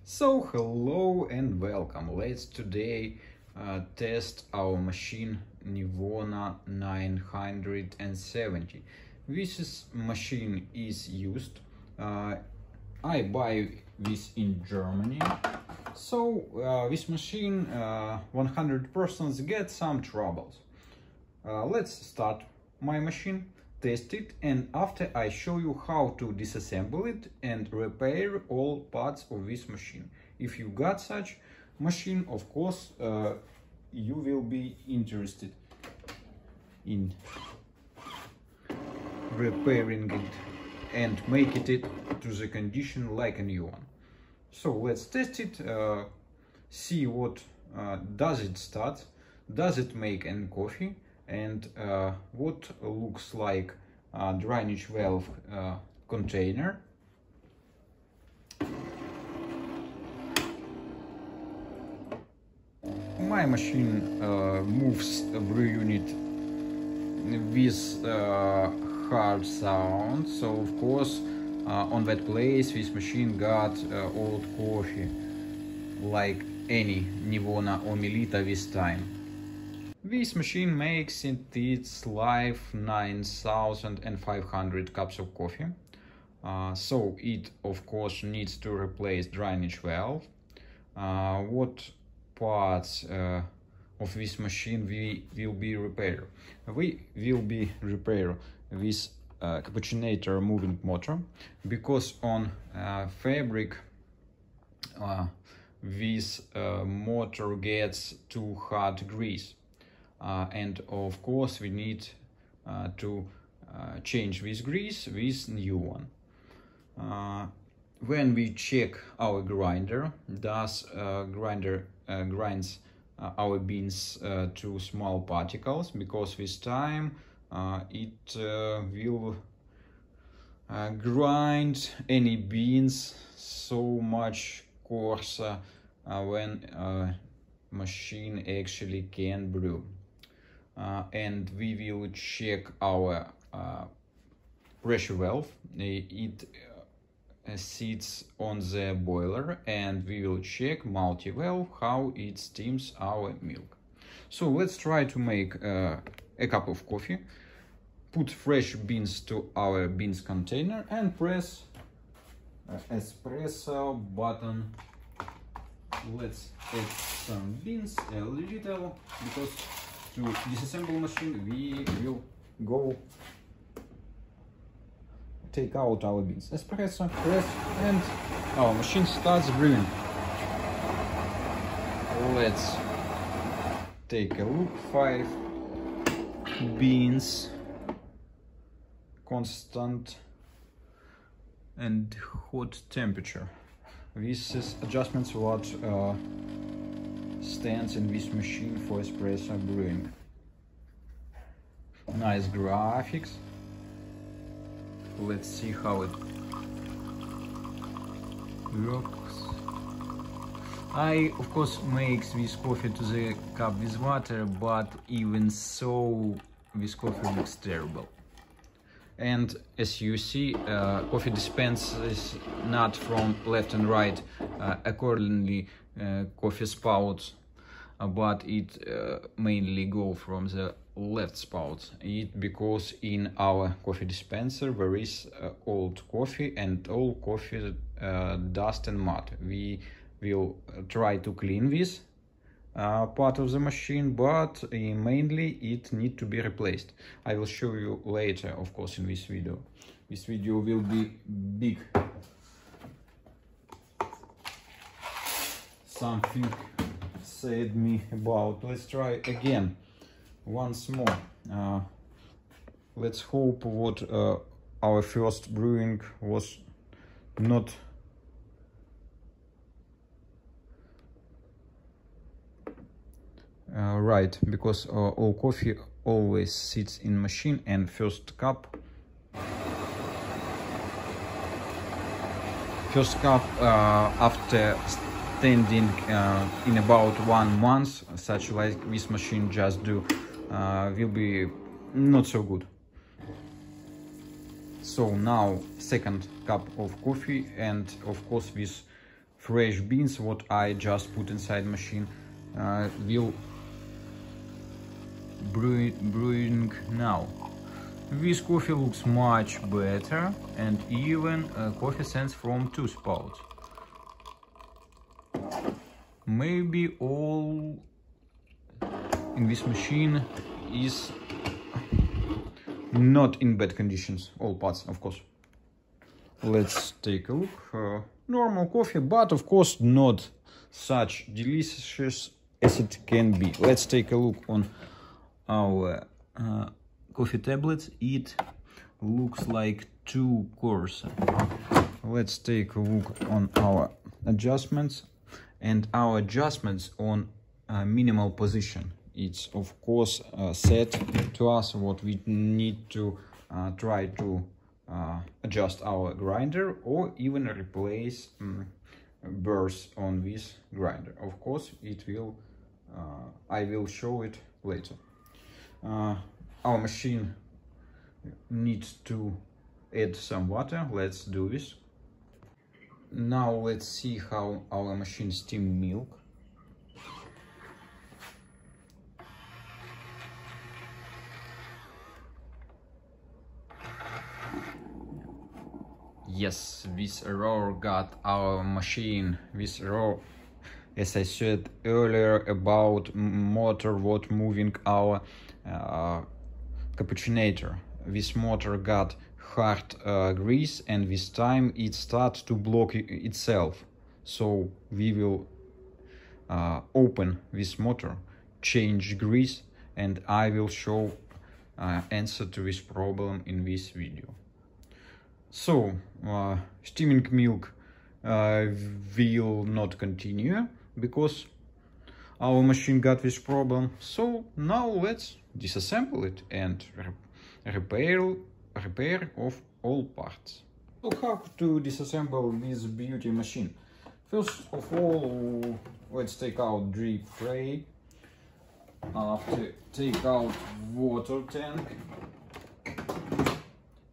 So hello and welcome. Let's today test our machine Nivona 970. This machine is used. I buy this in Germany. So this machine 100% get some troubles. Let's start my machine, test it, and after I show you how to disassemble it and repair all parts of this machine. If you got such machine, of course you will be interested in repairing it and make it to the condition like a new one. So let's test it, see what does it start, does it make any coffee, and what looks like a drainage valve container. My machine moves a brew unit with hard sound, so of course on that place this machine got old coffee like any Nivona or Melita this time. This machine makes in its life 9,500 cups of coffee, so it of course needs to replace drainage valve. What parts of this machine we will be repair? We will be repair this cappuccinator moving motor, because on fabric this motor gets too hot grease. And of course we need to change this grease with new one. When we check our grinder, grinder grinds our beans to small particles, because this time it will grind any beans so much coarser when machine actually can brew. And we will check our pressure valve. It sits on the boiler, and we will check multi-valve how it steams our milk. So let's try to make a cup of coffee, put fresh beans to our beans container and press espresso button. Let's add some beans, a little, because to disassemble machine we will go take out our beans. Espresso, press, and our machine starts brewing. Let's take a look. 5 beans, constant and hot temperature. This is adjustments what stands in this machine for espresso brewing. Nice graphics. Let's see how it works. I of course makes this coffee to the cup with water, but even so this coffee looks terrible. And as you see, coffee dispense is not from left and right accordingly coffee spouts, but it mainly go from the left spout. It because in our coffee dispenser there is old coffee and old coffee dust and mud. We will try to clean this part of the machine, but mainly it need to be replaced. I will show you later, of course, in this video. This video will be big. Something said me about. Let's try again once more. Let's hope what our first brewing was not right, because all coffee always sits in machine, and first cup after standing in about 1 month, such like this machine just do, will be not so good. So now second cup of coffee, and of course this fresh beans what I just put inside machine will brewing now. This coffee looks much better, and even coffee scents from two spouts. Maybe all in this machine is not in bad conditions, all parts of course. Let's take a look. Normal coffee, but of course not such delicious as it can be. Let's take a look on our coffee tablets. It looks like two cores. Let's take a look on our adjustments, and our adjustments on minimal position. It's of course set to us what we need to try to adjust our grinder, or even replace burrs on this grinder. Of course it will I will show it later. Our machine needs to add some water. Let's do this. Now let's see how our machine steams milk. Yes, this roar got our machine. This roar, as I said earlier about motor what moving our cappuccinator. This motor got hard grease, and this time it starts to block itself. So we will open this motor, change grease, and I will show answer to this problem in this video. So steaming milk will not continue because our machine got this problem. So now let's disassemble it and repair of all parts. So how to disassemble this beauty machine? First of all, let's take out drip tray. After, take out water tank.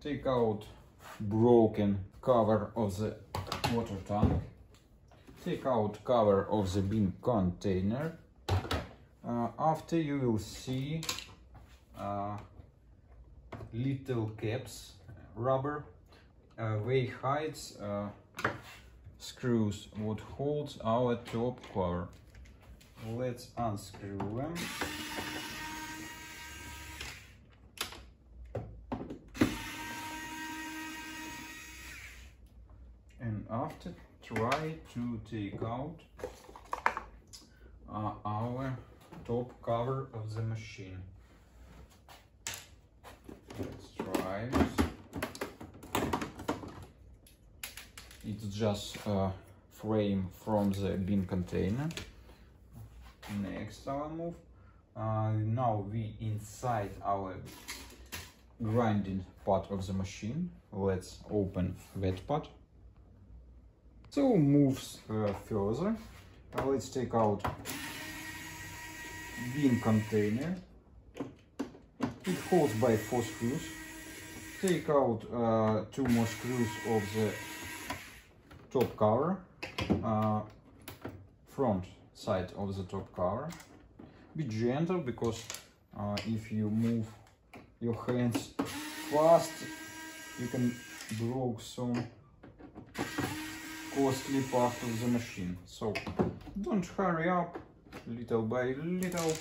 Take out broken cover of the water tank. Take out cover of the bean container. After, you will see little caps, rubber, they hides screws what holds our top cover. Let's unscrew them. And after, try to take out our top cover of the machine. Let's try this. It's just a frame from the bean container. Next our move. Now we inside our grinding part of the machine. Let's open that part. So moves further. Let's take out bean container. It holds by 4 screws. Take out 2 more screws of the top cover, front side of the top cover. Be gentle, because if you move your hands fast, you can break some costly part of the machine. So don't hurry up, little by little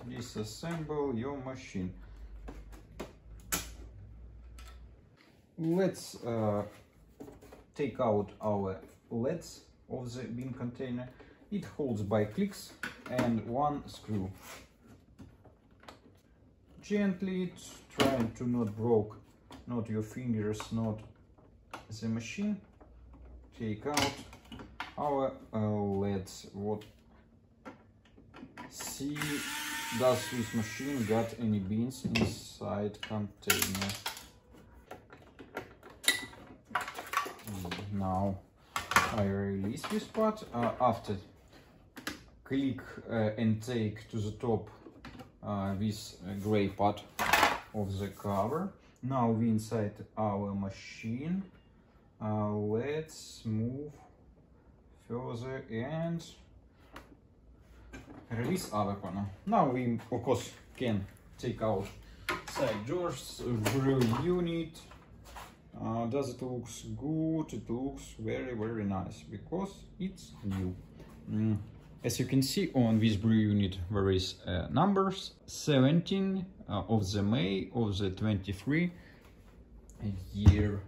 disassemble your machine. Let's take out our LEDs of the bean container. It holds by clicks and 1 screw. Gently, trying to not break, not your fingers, not the machine. Take out our LEDs. What? See, does this machine got any beans inside container? Now I release this part. After, click and take to the top this gray part of the cover. Now we inside our machine. Let's move further and release other panel. Now we of course can take out side doors, brew unit. Does it looks good? It looks very nice because it's new. As you can see on this brew unit there is numbers 17 of the May of the 23 year.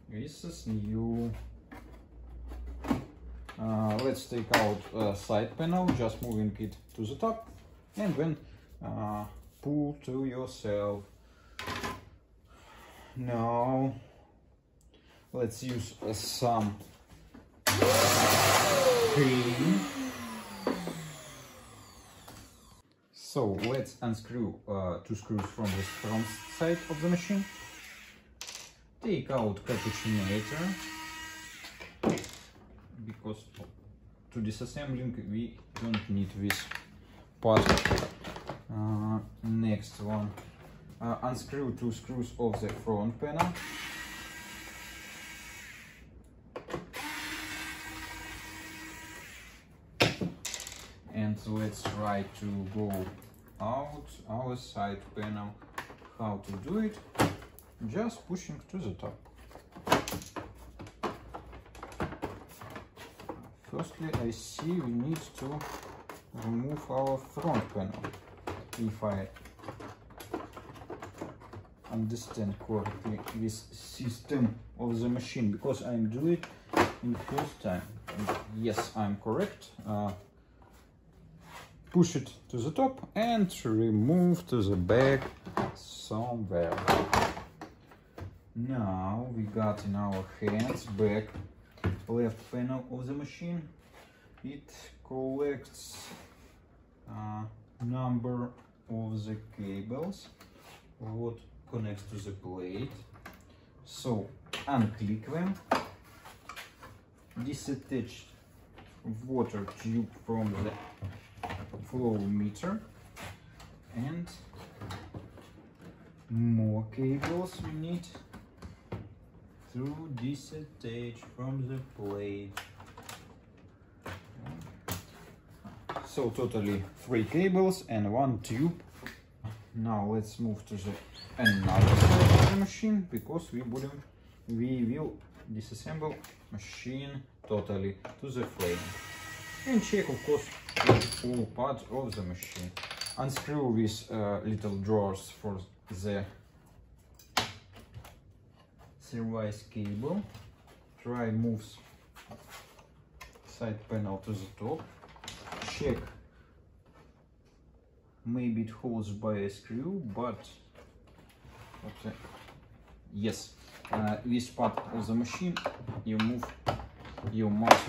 This is new. Let's take out side panel, just moving it to the top, and then pull to yourself. Now let's use some cream. So let's unscrew two screws from the front side of the machine. Take out cappuccinator, because to disassembling we don't need this part. Next one, unscrew two screws of the front panel. And let's try to go out our side panel. How to do it? Just pushing to the top. Firstly, I see we need to remove our front panel, if I understand correctly this system of the machine, because I'm doing it in first time. Yes, I'm correct. Push it to the top and remove to the back somewhere. Now we got in our hands back left panel of the machine. It collects number of the cables what connects to the plate. So unclick them, disattach water tube from the flow meter, and more cables we need to disattach from the plate. So totally 3 cables and 1 tube. Now let's move to the another side of the machine, because we will disassemble machine totally to the frame. And check of course all parts of the machine. Unscrew these little drawers for the service cable. Try moves side panel to the top. Check, maybe it holds by a screw, but okay. Yes, this part of the machine you must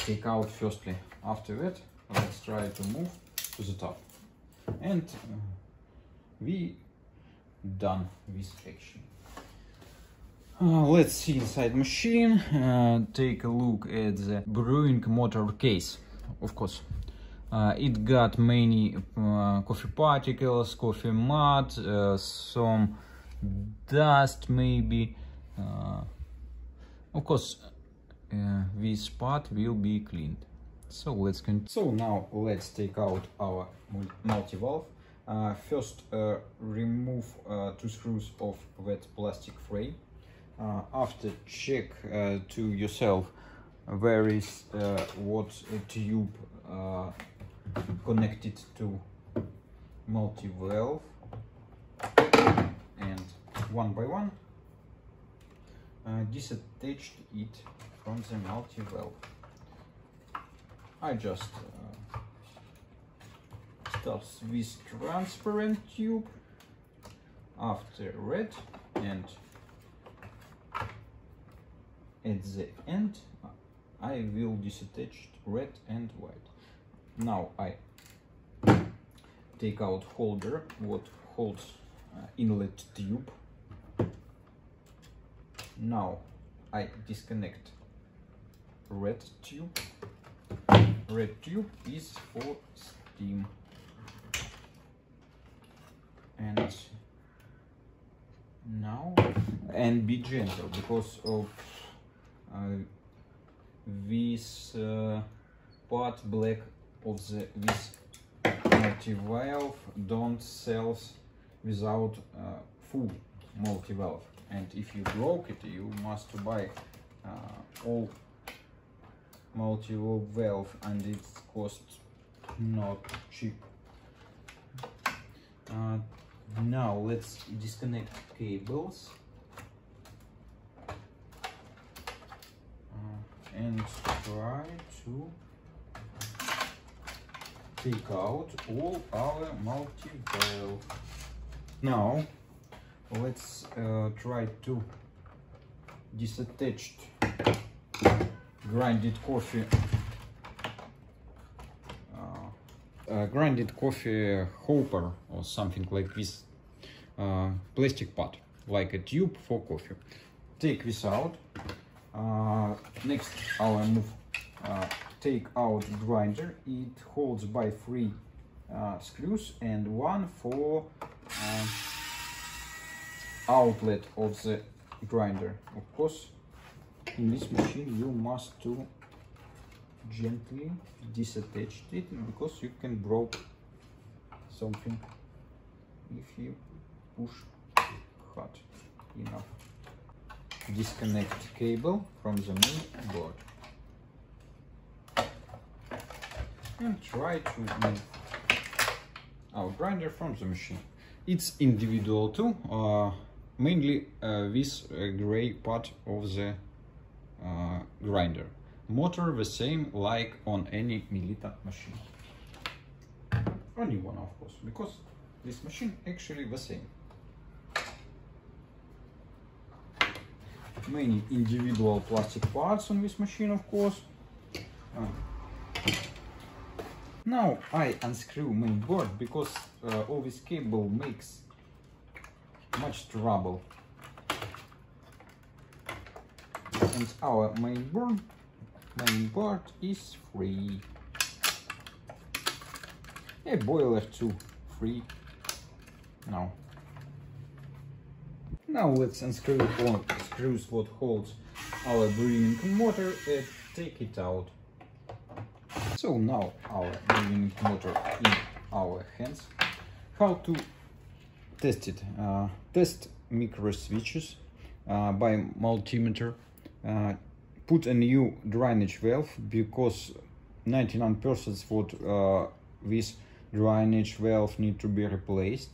take out firstly. After that, let's try to move to the top, and we done this action. Let's see inside machine. Take a look at the brewing motor case. Of course, it got many coffee particles, coffee mud, some dust maybe. Of course, this part will be cleaned. So let's continue. So now let's take out our multi-valve. First, remove 2 screws of that plastic frame. After, check to yourself where is what tube connected to multi-valve, and one by one disattached it from the multi-valve. I just start with transparent tube, after red, and at the end I will disattach red and white. Now I take out holder what holds inlet tube. Now I disconnect red tube. Red tube is for steam, and now, and be gentle, because of this part black of this multi-valve don't sells without full multi-valve, and if you broke it you must buy all multi-valve, and it costs not cheap. Now let's disconnect cables and try to take out all our multi-valve. Now let's try to disattach grinded coffee hopper or something like this plastic pot, like a tube for coffee. Take this out. Next our move, take out grinder. It holds by 3 screws and 1 for outlet of the grinder. Of course, in this machine you must to gently disattach it, because you can break something if you push hard enough. Disconnect cable from the main board and try to move our grinder from the machine. It's individual too, mainly this gray part of the grinder. Motor the same like on any Milita machine. Only one, of course, because this machine actually the same. Many individual plastic parts on this machine, of course. Now I unscrew main board, because all this cable makes much trouble. And our main board is free. A boiler too free. Now let's unscrew all screws what holds our brewing motor and take it out. So now our brewing motor in our hands. How to test it? Test micro switches by multimeter. Put a new drainage valve, because 99% what this drainage valve need to be replaced.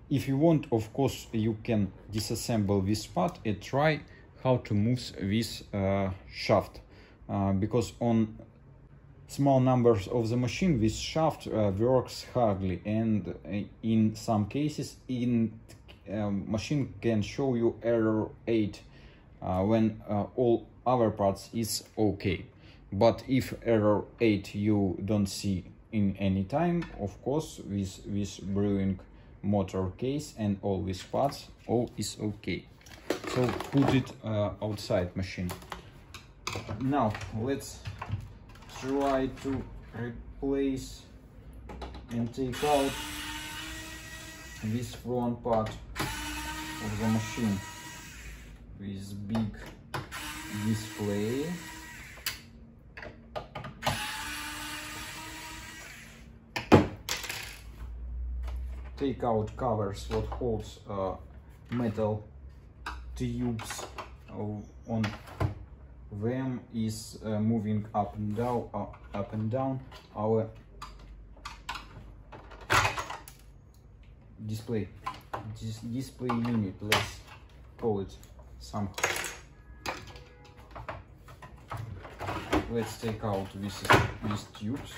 If you want, of course, you can disassemble this part and try how to move this shaft, because on small numbers of the machine this shaft works hardly, and in some cases machine can show you error 8 when all other parts is okay. But if error 8 you don't see in any time, of course with this brewing motor case and all these parts, all is okay. So put it outside machine. Now let's try to replace and take out this front part of the machine with big display. Take out covers what holds metal tubes on them is moving up and down our display unit, let's call it somehow. Let's take out these tubes.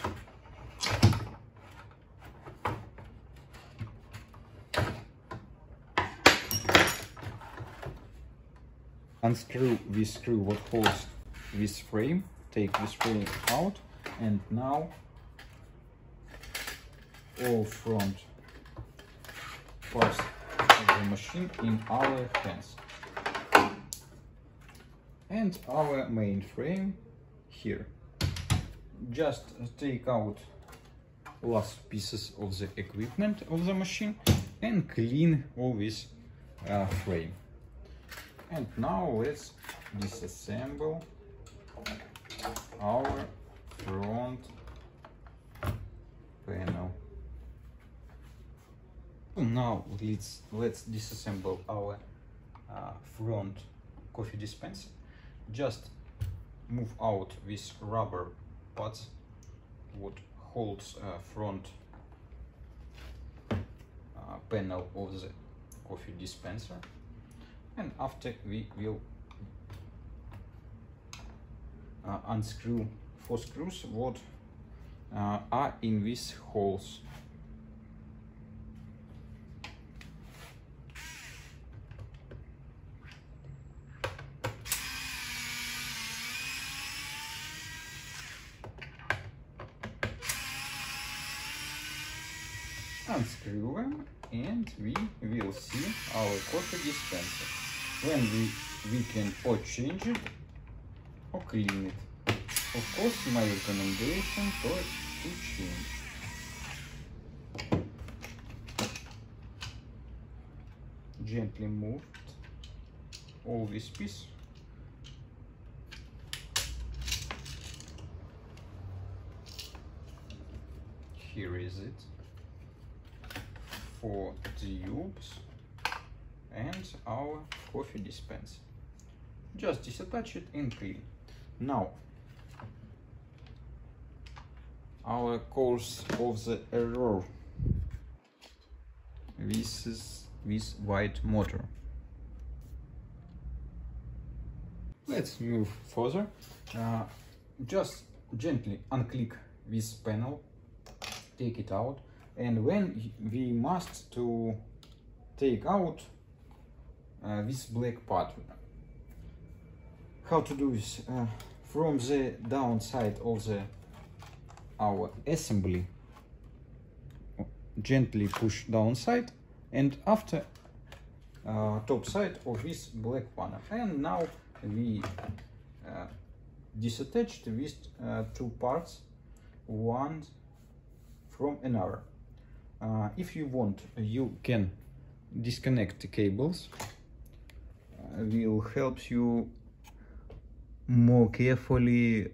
Unscrew this screw what holds this frame, take this frame out, and now all front parts of the machine in our hands. And our main frame here. Just take out last pieces of the equipment of the machine and clean all this frame. And now let's disassemble our front panel. Now let's disassemble our front coffee dispenser. Just move out this rubber parts what holds front panel of the coffee dispenser, and after we will unscrew 4 screws what are in these holes. Unscrew them and we will see our coffee dispenser. When we can or change it or clean it. Of course, my recommendation is to change. Gently move all this piece. Here is it. 4 tubes and our coffee dispenser. Just disattach it and clean. Now our cause of the error. This is this white motor. Let's move further. Just gently unclick this panel, take it out, and when we must to take out this black part. How to do this? From the downside of our assembly, gently push downside, and after top side of this black panel. And now we disattached these 2 parts, one from another. If you want, you can disconnect the cables. Will help you more carefully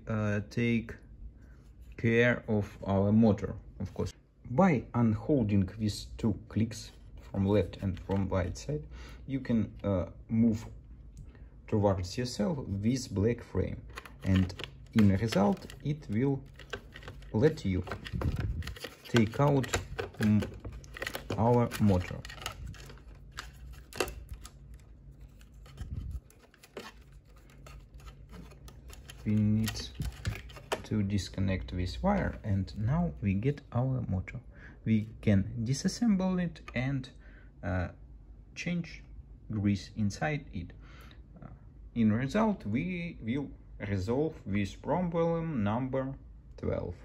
take care of our motor, of course. By unholding these 2 clicks from left and from right side, you can move towards yourself this black frame, and in result it will let you take out our motor. We need to disconnect this wire, and now we get our motor. We can disassemble it and change grease inside it. In result, we will resolve this problem number 12.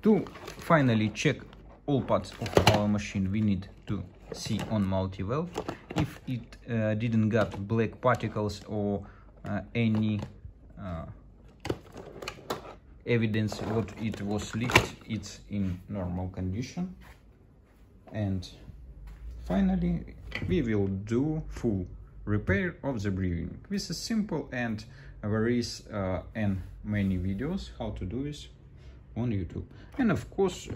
To finally check all parts of our machine, we need to see on multi-valve if it didn't got black particles or any evidence what it was leaked. It's in normal condition. And finally we will do full repair of the brewing. This is simple, and there is many videos how to do this on YouTube. And of course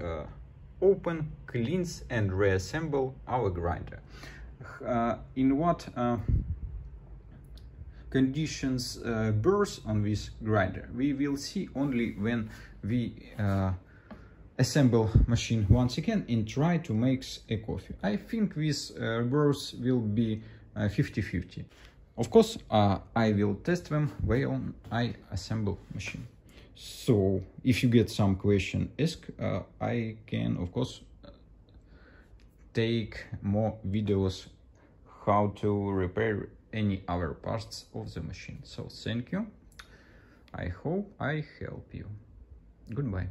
open, cleanse and reassemble our grinder. In what conditions burst on this grinder we will see only when we assemble machine once again and try to make a coffee. I think this burst will be 50-50. Of course I will test them when I assemble machine. So if you get some question ask, I can of course take more videos how to repair any other parts of the machine. So thank you. I hope I help you. Goodbye.